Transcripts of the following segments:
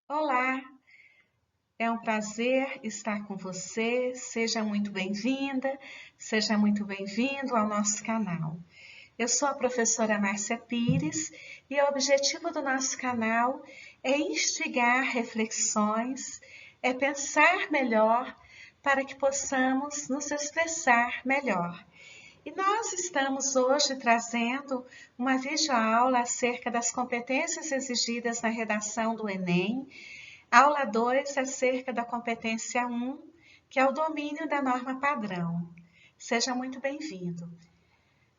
Olá, é um prazer estar com você. Seja muito bem-vinda, seja muito bem-vindo ao nosso canal. Eu sou a professora Márcia Pires e o objetivo do nosso canal é instigar reflexões, é pensar melhor para que possamos nos expressar melhor. E nós estamos hoje trazendo uma videoaula acerca das competências exigidas na redação do Enem. Aula 2 acerca da competência 1, que é o domínio da norma padrão. Seja muito bem-vindo.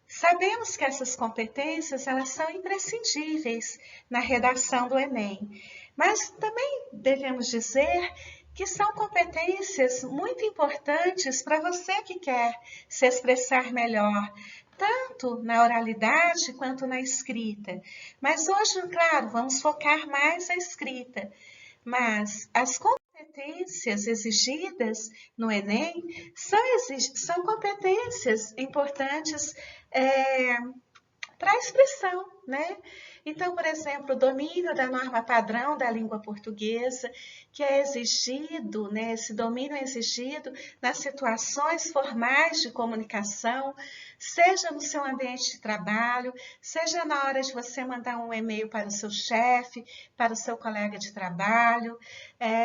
Sabemos que essas competências elas são imprescindíveis na redação do Enem, mas também devemos dizer que são competências muito importantes para você que quer se expressar melhor, tanto na oralidade quanto na escrita. Mas hoje, claro, vamos focar mais na escrita. Mas as competências exigidas no Enem são competências importantes para a expressão, né? Então, por exemplo, o domínio da norma padrão da língua portuguesa, que é exigido, né? Esse domínio é exigido nas situações formais de comunicação, seja no seu ambiente de trabalho, seja na hora de você mandar um e-mail para o seu chefe, para o seu colega de trabalho,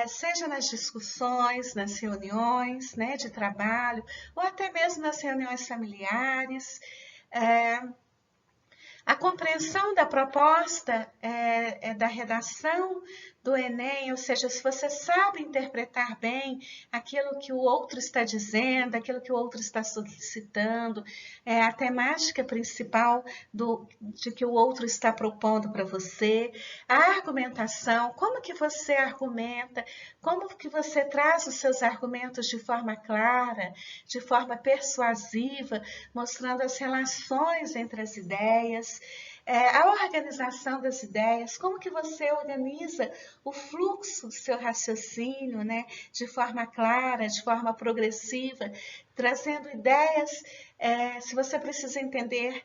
seja nas discussões, nas reuniões, né, de trabalho, ou até mesmo nas reuniões familiares. A compreensão da proposta da redação do Enem, ou seja, se você sabe interpretar bem aquilo que o outro está dizendo, aquilo que o outro está solicitando, a temática principal de que o outro está propondo para você, a argumentação, como que você argumenta, como que você traz os seus argumentos de forma clara, de forma persuasiva, mostrando as relações entre as ideias, a organização das ideias, como que você organiza o fluxo do seu raciocínio, né, de forma clara, de forma progressiva, trazendo ideias, se você precisa entender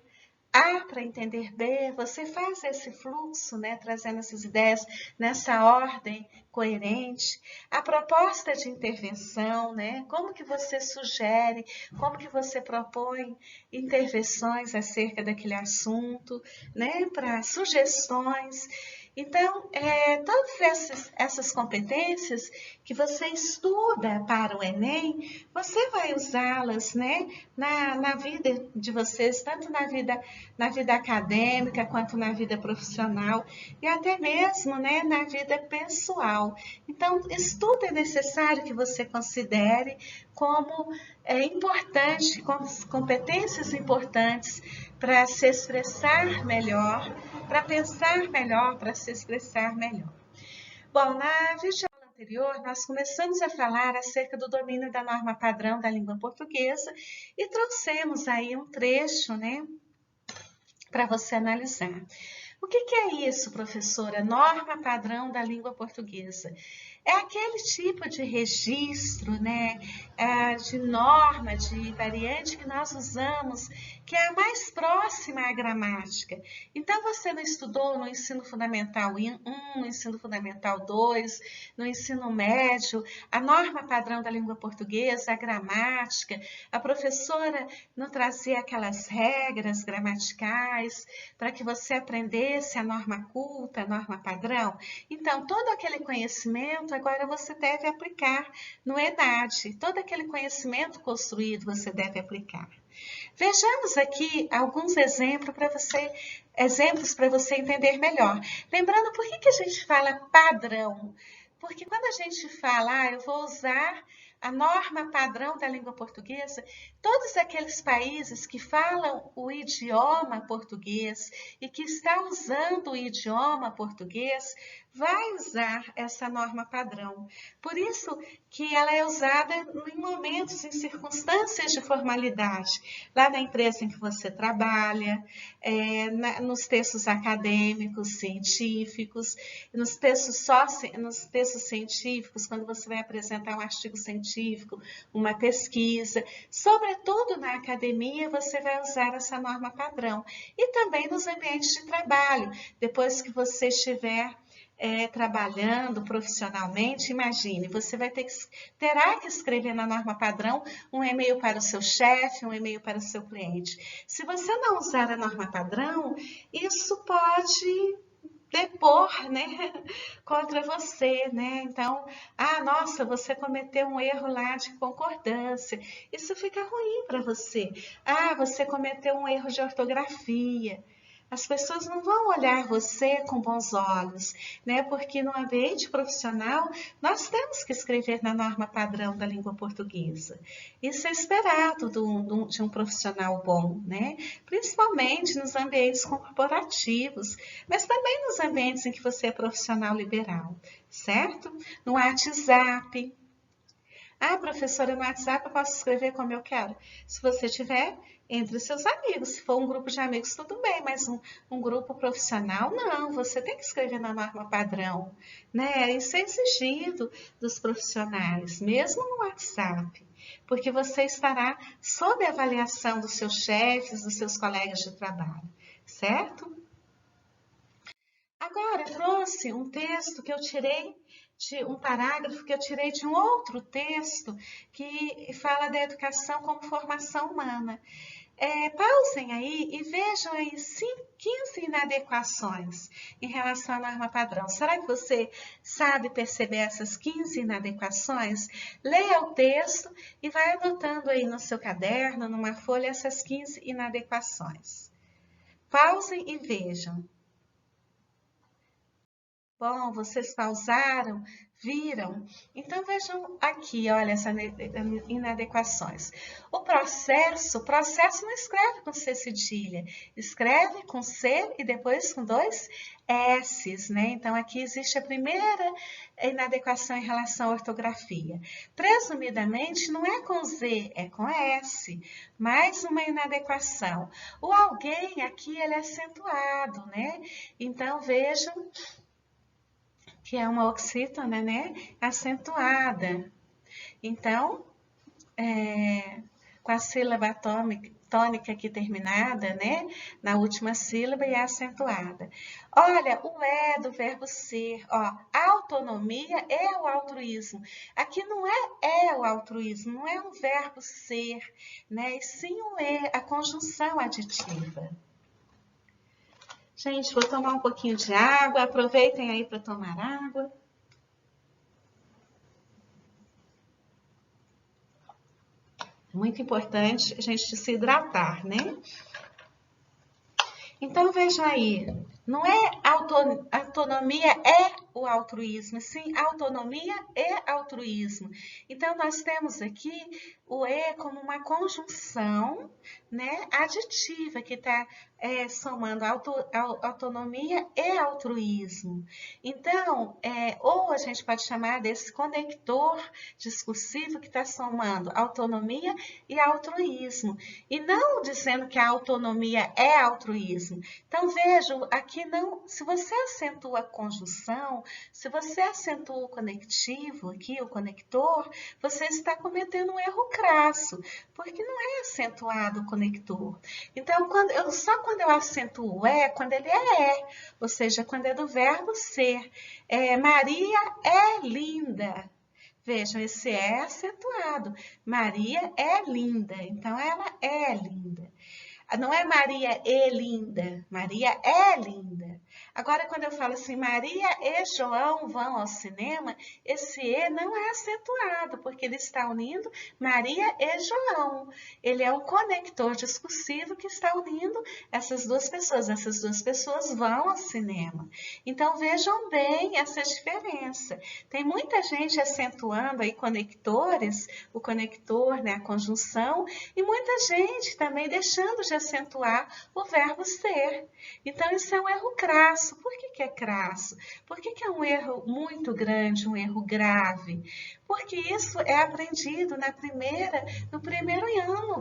A para entender B, você faz esse fluxo, né, trazendo essas ideias nessa ordem coerente. A proposta de intervenção, né, como que você sugere, como que você propõe intervenções acerca daquele assunto, né, para sugestões. Então, todas essas competências que você estuda para o Enem, você vai usá-las, né, na vida de vocês, tanto na vida acadêmica quanto na vida profissional e até mesmo, né, na vida pessoal. Então, estudo é necessário que você considere como importante, como competências importantes para se expressar melhor, para pensar melhor, para se expressar melhor. Bom, na videoaula anterior, nós começamos a falar acerca do domínio da norma padrão da língua portuguesa e trouxemos aí um trecho, né, para você analisar. O que é isso, professora? Norma padrão da língua portuguesa. É aquele tipo de registro, né, de norma, de variante que nós usamos, que é a mais próxima à gramática. Então, você não estudou no ensino fundamental 1, no ensino fundamental 2, no ensino médio, a norma padrão da língua portuguesa, a gramática, a professora não trazia aquelas regras gramaticais para que você aprendesse a norma culta, a norma padrão. Então, todo aquele conhecimento agora você deve aplicar no ENAD. Todo aquele conhecimento construído você deve aplicar. Vejamos aqui alguns exemplos para você entender melhor. Lembrando, por que a gente fala padrão? Porque quando a gente fala, eu vou usar a norma padrão da língua portuguesa, todos aqueles países que falam o idioma português e que estão usando o idioma português, vai usar essa norma padrão. Por isso que ela é usada em momentos, em circunstâncias de formalidade, lá na empresa em que você trabalha, nos textos acadêmicos, científicos, nos textos científicos, quando você vai apresentar um artigo científico, uma pesquisa, sobretudo na academia, você vai usar essa norma padrão. E também nos ambientes de trabalho, depois que você estiver trabalhando profissionalmente, imagine, você terá que escrever na norma padrão um e-mail para o seu chefe, um e-mail para o seu cliente. Se você não usar a norma padrão, isso pode depor, né, contra você, né? Então, nossa, você cometeu um erro lá de concordância. Isso fica ruim para você. Você cometeu um erro de ortografia. As pessoas não vão olhar você com bons olhos, né? Porque no ambiente profissional nós temos que escrever na norma padrão da língua portuguesa. Isso é esperado de um profissional bom, né? Principalmente nos ambientes corporativos, mas também nos ambientes em que você é profissional liberal, certo? No WhatsApp. Professora, no WhatsApp eu posso escrever como eu quero. Se você tiver entre os seus amigos, se for um grupo de amigos, tudo bem, mas um grupo profissional, não. Você tem que escrever na norma padrão, né? Isso é exigido dos profissionais, mesmo no WhatsApp, porque você estará sob a avaliação dos seus chefes, dos seus colegas de trabalho, certo? Agora, eu trouxe um texto que eu tirei de um parágrafo que eu tirei de um outro texto que fala da educação como formação humana. Pausem aí e vejam aí 15 inadequações em relação à norma padrão. Será que você sabe perceber essas 15 inadequações? Leia o texto e vai anotando aí no seu caderno, numa folha, essas 15 inadequações. Pausem e vejam. Bom, vocês pausaram, viram? Então vejam aqui, olha, essas inadequações. O processo não escreve com C cedilha, escreve com C e depois com 2 S's, né? Então aqui existe a primeira inadequação em relação à ortografia. Presumidamente não é com Z, é com S. Mais uma inadequação. O alguém aqui ele é acentuado, né? Então vejam que é uma oxítona, né, acentuada. Então, com a sílaba tônica aqui terminada, né, na última sílaba e acentuada. Olha, o do verbo ser, autonomia é o altruísmo. Aqui não é o altruísmo, não é um verbo ser, né, e sim o a conjunção aditiva. Gente, vou tomar um pouquinho de água. Aproveitem aí para tomar água. É muito importante a gente se hidratar, né? Então, vejam aí. Não é autonomia é o altruísmo, sim, autonomia é altruísmo. Então, nós temos aqui o como uma conjunção, né, aditiva que está somando autonomia e altruísmo. Então, ou a gente pode chamar desse conector discursivo que está somando autonomia e altruísmo. E não dizendo que a autonomia é altruísmo. Então, vejo, aqui não, se você acentua a conjunção, se você acentua o conectivo aqui, o conector, você está cometendo um erro crasso, porque não é acentuado o conector. Então, só quando eu acentuo o quando ele é, ou seja, quando é do verbo ser. Maria é linda. Vejam, esse é acentuado. Maria é linda, então ela é linda. Não é Maria e linda, Maria é linda. Agora, quando eu falo assim, Maria e João vão ao cinema, esse E não é acentuado, porque ele está unindo Maria e João. Ele é um conector discursivo que está unindo essas duas pessoas. Essas duas pessoas vão ao cinema. Então, vejam bem essa diferença. Tem muita gente acentuando aí conectores, o conector, né, a conjunção, e muita gente também deixando de acentuar o verbo ser. Então, isso é um erro crasso. Por que é crasso? Por que é um erro muito grande, um erro grave? Porque isso é aprendido no primeiro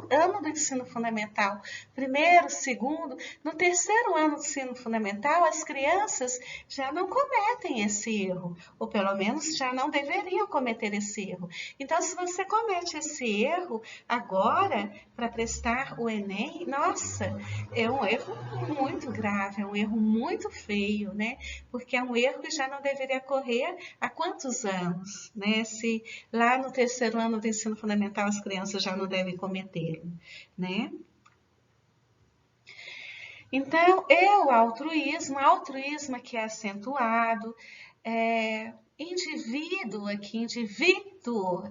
ano do ensino fundamental. Primeiro, segundo, no terceiro ano do ensino fundamental, as crianças já não cometem esse erro, ou pelo menos já não deveriam cometer esse erro. Então, se você comete esse erro agora, para prestar o Enem, nossa, é um erro muito grave, é um erro muito feio, né? Porque é um erro que já não deveria ocorrer há quantos anos, né? Se lá no terceiro ano do ensino fundamental as crianças já não devem cometê-lo, né? Então, o altruísmo que é acentuado, indivíduo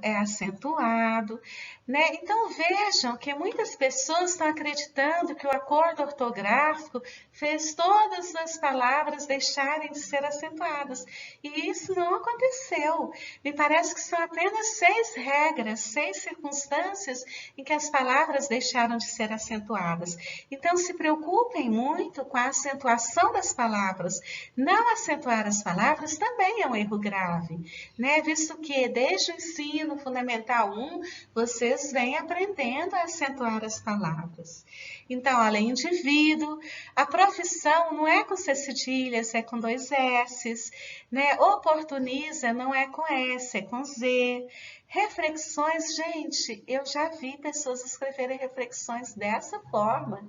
é acentuado, né? Então vejam que muitas pessoas estão acreditando que o acordo ortográfico fez todas as palavras deixarem de ser acentuadas. E isso não aconteceu. Me parece que são apenas 6 regras, 6 circunstâncias em que as palavras deixaram de ser acentuadas. Então se preocupem muito com a acentuação das palavras. Não acentuar as palavras também é um erro grave, né? Visto que desde o ensino fundamental 1, vocês vêm aprendendo a acentuar as palavras. Então, olha, indivíduo, a profissão não é com C cedilhas, é com 2 S's, né? Oportuniza não é com S, é com Z. Reflexões, gente, eu já vi pessoas escreverem reflexões dessa forma.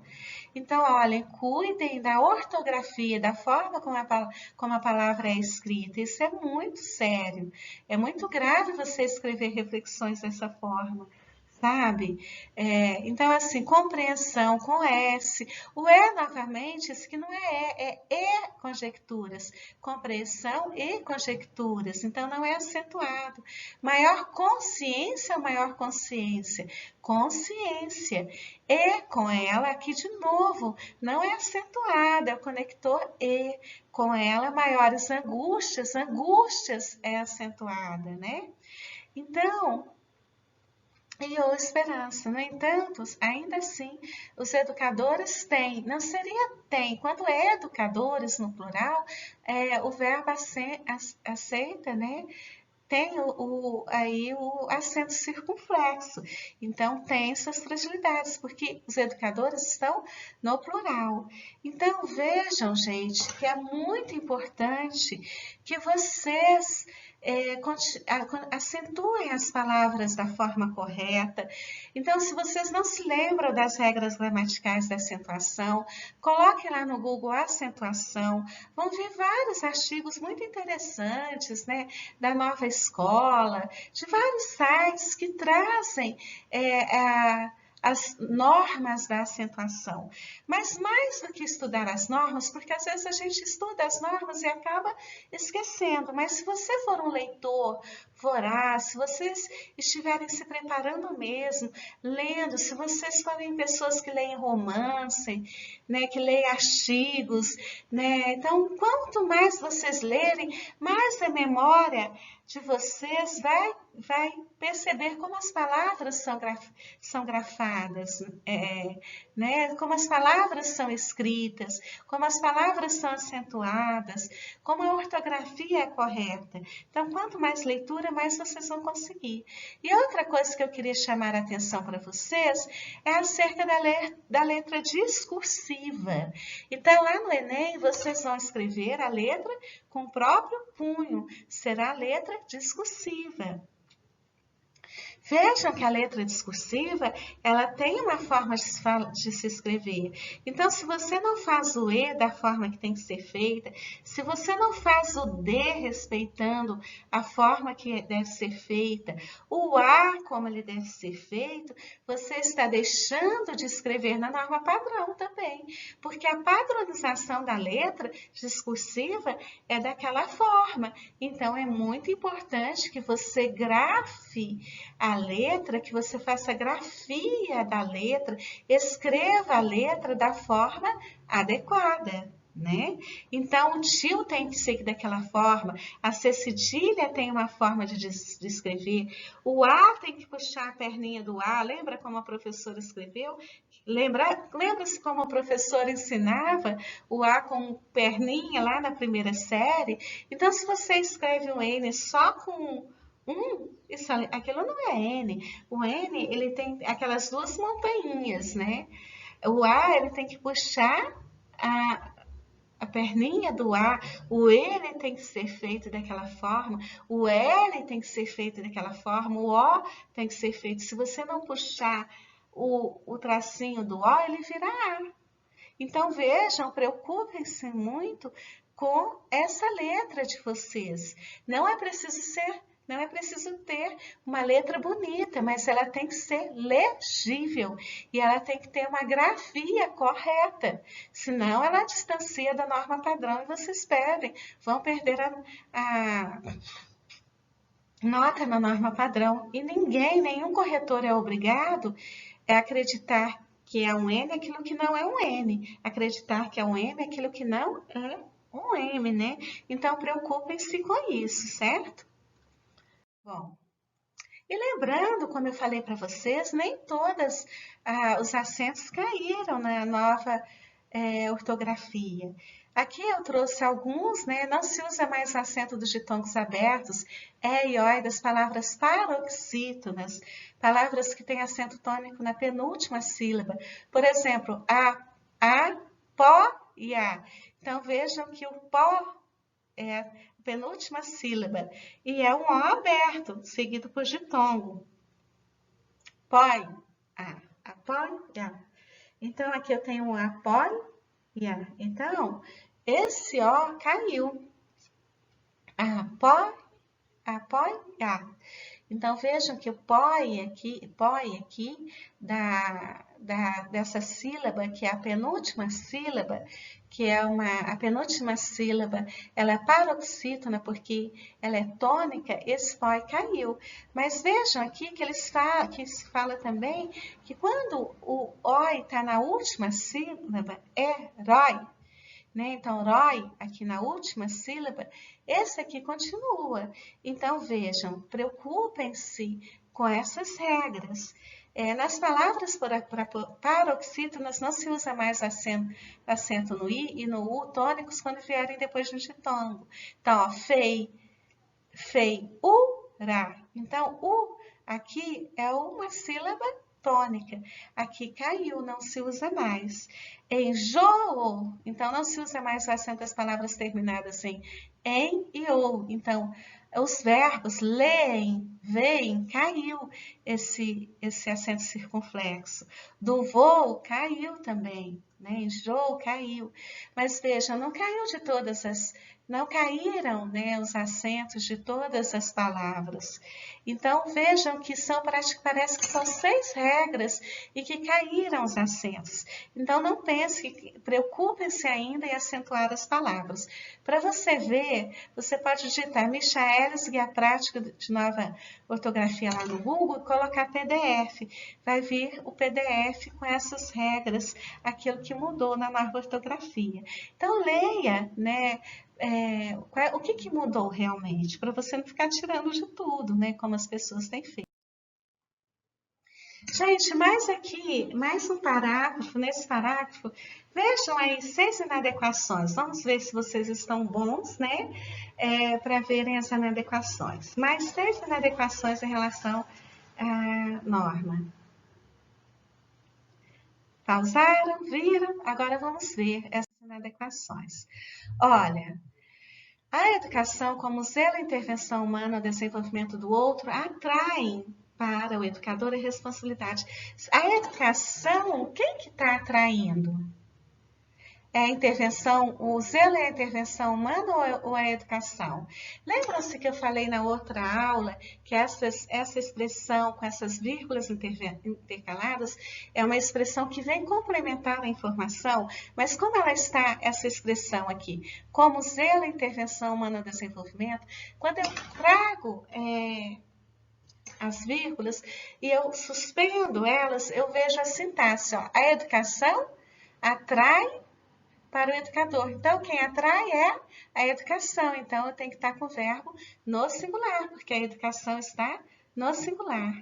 Então, olhem, cuidem da ortografia, da forma como a palavra é escrita. Isso é muito sério. É muito grave você escrever reflexões dessa forma, sabe? Então, assim, compreensão com S. O novamente, isso que não é conjecturas. Compreensão e conjecturas. Então, não é acentuado. Maior consciência ou maior consciência? Consciência. E com ela, aqui de novo, não é acentuada, é o conector E. Com ela, maiores angústias, angústias é acentuada, né? Então, ou esperança. No entanto, ainda assim, os educadores têm, não seria tem, quando é educadores no plural, o verbo aceita, né? Tem aí o acento circunflexo. Então, tem essas fragilidades, porque os educadores estão no plural. Então, vejam, gente, que é muito importante que vocês acentuem as palavras da forma correta. Então, se vocês não se lembram das regras gramaticais da acentuação, coloquem lá no Google acentuação. Vão ver vários artigos muito interessantes, né, da Nova Escola, de vários sites que trazem as normas da acentuação. Mas mais do que estudar as normas, porque às vezes a gente estuda as normas e acaba esquecendo, mas se você for um leitor voraz, se vocês estiverem se preparando mesmo, lendo, se vocês forem pessoas que leem romance, né, que leem artigos, né, então quanto mais vocês lerem, mais a memória de vocês vai perceber como as palavras são grafadas, né? Como as palavras são escritas, como as palavras são acentuadas, como a ortografia é correta. Então, quanto mais leitura, mais vocês vão conseguir. E outra coisa que eu queria chamar a atenção para vocês é acerca da letra discursiva. Então, lá no Enem, vocês vão escrever a letra com o próprio punho, será a letra discursiva. Vejam que a letra discursiva, ela tem uma forma de se escrever. Então, se você não faz o E da forma que tem que ser feita, se você não faz o D respeitando a forma que deve ser feita, o A como ele deve ser feito, você está deixando de escrever na norma padrão também. Porque a padronização da letra discursiva é daquela forma. Então, é muito importante que você grafe a letra, que você faça grafia da letra, escreva a letra da forma adequada, né? Então, o tio tem que ser daquela forma, a C cedilha tem uma forma de escrever, o A tem que puxar a perninha do A, lembra como a professora escreveu? Lembra-se como a professora ensinava o A com perninha lá na primeira série? Então, se você escreve um N só com Aquilo não é N. O N, ele tem aquelas duas montanhas, né? O A, ele tem que puxar a, a perninha do A, o N tem que ser feito daquela forma, o L tem que ser feito daquela forma, o O tem que ser feito. Se você não puxar o tracinho do O, ele vira A. Então vejam, preocupem-se muito com essa letra de vocês. Não é preciso ter uma letra bonita, mas ela tem que ser legível e ela tem que ter uma grafia correta. Senão ela distancia da norma padrão e vocês vão perder a nota na norma padrão. E nenhum corretor é obrigado a acreditar que é um N aquilo que não é um N. Acreditar que é um M aquilo que não é um M, né? Então, preocupem-se com isso, certo? Bom, e lembrando, como eu falei para vocês, nem todos os acentos caíram na nova ortografia. Aqui eu trouxe alguns, né? Não se usa mais o acento dos ditongos abertos, e oi, das palavras paroxítonas, palavras que têm acento tônico na penúltima sílaba. Por exemplo, pó e a. Então vejam que o pó é a penúltima sílaba e é um O aberto, seguido por ditongo. Põe, apoia. Então aqui eu tenho um apoia. Então, esse O caiu. Apoia. Então, vejam que o poi aqui dessa sílaba, que é a penúltima sílaba, a penúltima sílaba, ela é paroxítona porque ela é tônica, esse poi caiu. Mas vejam aqui que se fala também que quando o oi está na última sílaba, é rói. Né? Então, rói, aqui na última sílaba, esse aqui continua. Então, vejam, preocupem-se com essas regras. Nas palavras paroxítonas não se usa mais acento no I e no U tônicos quando vierem depois do ditongo. Então, ó, fei, ura. Então, U aqui é uma sílaba tônica. Aqui caiu, não se usa mais. Enjoo, então não se usa mais o acento das palavras terminadas em e ou. Então, os verbos leem, veem, caiu esse acento circunflexo. Do voo, caiu também, né? Enjoo, caiu. Mas veja, não caiu de não caíram, né, os acentos de todas as palavras. Então, vejam que parece que são 6 regras e que caíram os acentos. Então, não pense, preocupem-se ainda em acentuar as palavras. Para você ver, você pode digitar Michaelis Guia Prática de Nova Ortografia lá no Google e colocar PDF. Vai vir o PDF com essas regras, aquilo que mudou na nova ortografia. Então, leia, né? O que mudou realmente, para você não ficar tirando de tudo, né, como as pessoas têm feito. Gente, mais um parágrafo, nesse parágrafo, vejam aí 6 inadequações, vamos ver se vocês estão bons, né, para verem as inadequações. Mais 6 inadequações em relação à norma. Pausaram, viram? Agora vamos ver essas inadequações. Olha, a educação, como zelo e intervenção humana no desenvolvimento do outro, atraem para o educador a responsabilidade. A educação, quem que está atraindo? É a intervenção, o zelo é a intervenção humana ou é a educação? Lembram-se que eu falei na outra aula que essa expressão com essas vírgulas intercaladas é uma expressão que vem complementar a informação, mas como ela está, essa expressão aqui, como zelo e intervenção humana no desenvolvimento, quando eu trago as vírgulas e eu suspendo elas, eu vejo a sintaxe. Ó, a educação atrai para o educador. Então, quem atrai é a educação. Então, eu tenho que estar com o verbo no singular, porque a educação está no singular.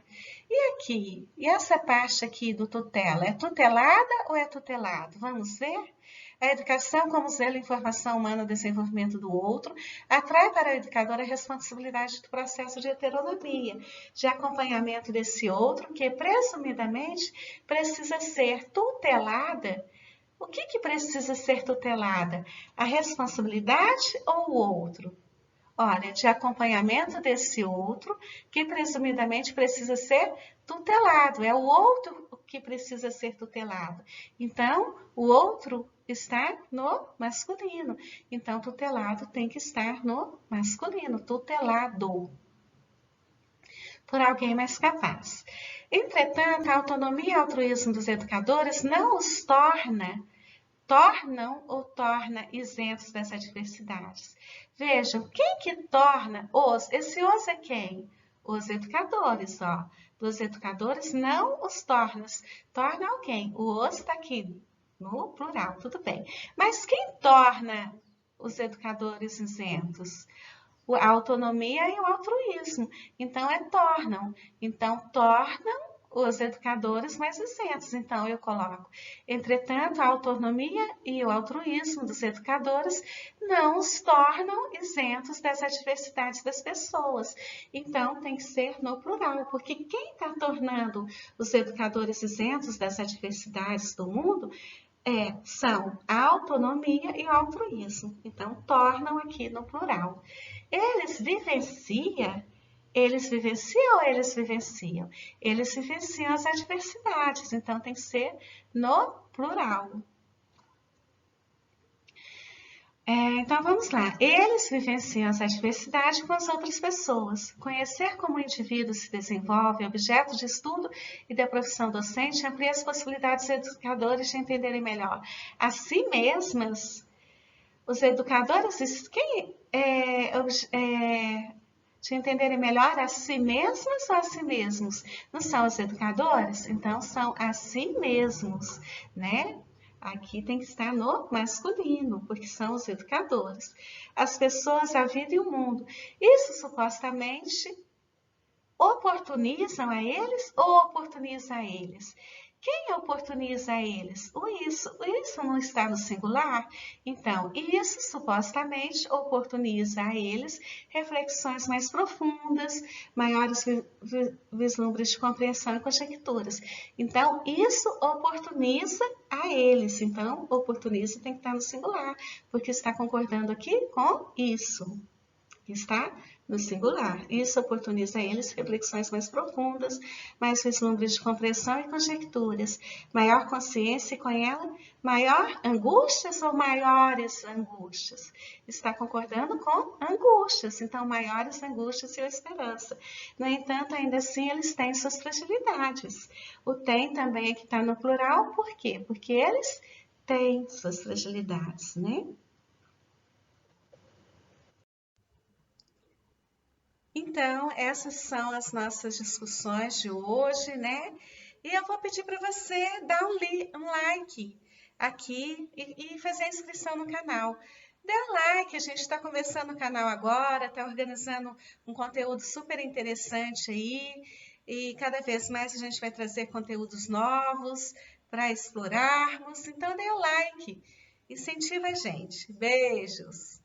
E aqui? E essa parte aqui do tutela? É tutelada ou é tutelado? Vamos ver? A educação como zelo, informação humana, o desenvolvimento do outro, atrai para o educador a responsabilidade do processo de heteronomia, de acompanhamento desse outro que, presumidamente, precisa ser tutelada. O que precisa ser tutelada? A responsabilidade ou o outro? Olha, de acompanhamento desse outro, que presumidamente precisa ser tutelado. É o outro que precisa ser tutelado. Então, o outro está no masculino. Então, tutelado tem que estar no masculino, tutelado por alguém mais capaz. Entretanto, a autonomia e altruísmo dos educadores não os tornam ou torna isentos das adversidades. Vejam, quem que torna os? Esse os é quem? Os educadores, ó. Dos educadores não os tornas. Torna alguém. O os está aqui no plural, tudo bem. Mas quem torna os educadores isentos? A autonomia e o altruísmo. Então, tornam. Então, tornam os educadores mais isentos. Então, eu coloco, entretanto, a autonomia e o altruísmo dos educadores não os tornam isentos das adversidades das pessoas. Então, tem que ser no plural, porque quem está tornando os educadores isentos das adversidades do mundo são a autonomia e o altruísmo. Então, tornam aqui no plural. Eles vivenciam ou eles vivenciam? Eles vivenciam as adversidades, então tem que ser no plural. Então vamos lá. Eles vivenciam as adversidades com as outras pessoas. Conhecer como o indivíduo se desenvolve, objeto de estudo e da profissão docente, amplia as possibilidades dos educadores de entenderem melhor a si mesmas. Os educadores, de entenderem melhor a si mesmas ou a si mesmos? Não são os educadores? Então, são a si mesmos, né? Aqui tem que estar no masculino, porque são os educadores. As pessoas, a vida e o mundo. Isso supostamente oportunizam a eles ou oportuniza a eles? Quem oportuniza a eles? O isso não está no singular? Então, isso supostamente oportuniza a eles reflexões mais profundas, maiores vislumbres de compreensão e conjecturas. Então, isso oportuniza a eles. Então, oportuniza tem que estar no singular, porque está concordando aqui com isso. Está no singular. Isso oportuniza a eles reflexões mais profundas, mais vislumbres de compreensão e conjecturas, maior consciência e com ela maior angústias ou maiores angústias. Está concordando com angústias, então maiores angústias e a esperança. No entanto, ainda assim, eles têm suas fragilidades. O tem também aqui está no plural, por quê? Porque eles têm suas fragilidades, né? Então, essas são as nossas discussões de hoje, né? E eu vou pedir para você dar um like aqui e fazer a inscrição no canal. Dê um like, a gente está conversando no canal agora, está organizando um conteúdo super interessante aí. E cada vez mais a gente vai trazer conteúdos novos para explorarmos. Então, dê um like, incentiva a gente. Beijos!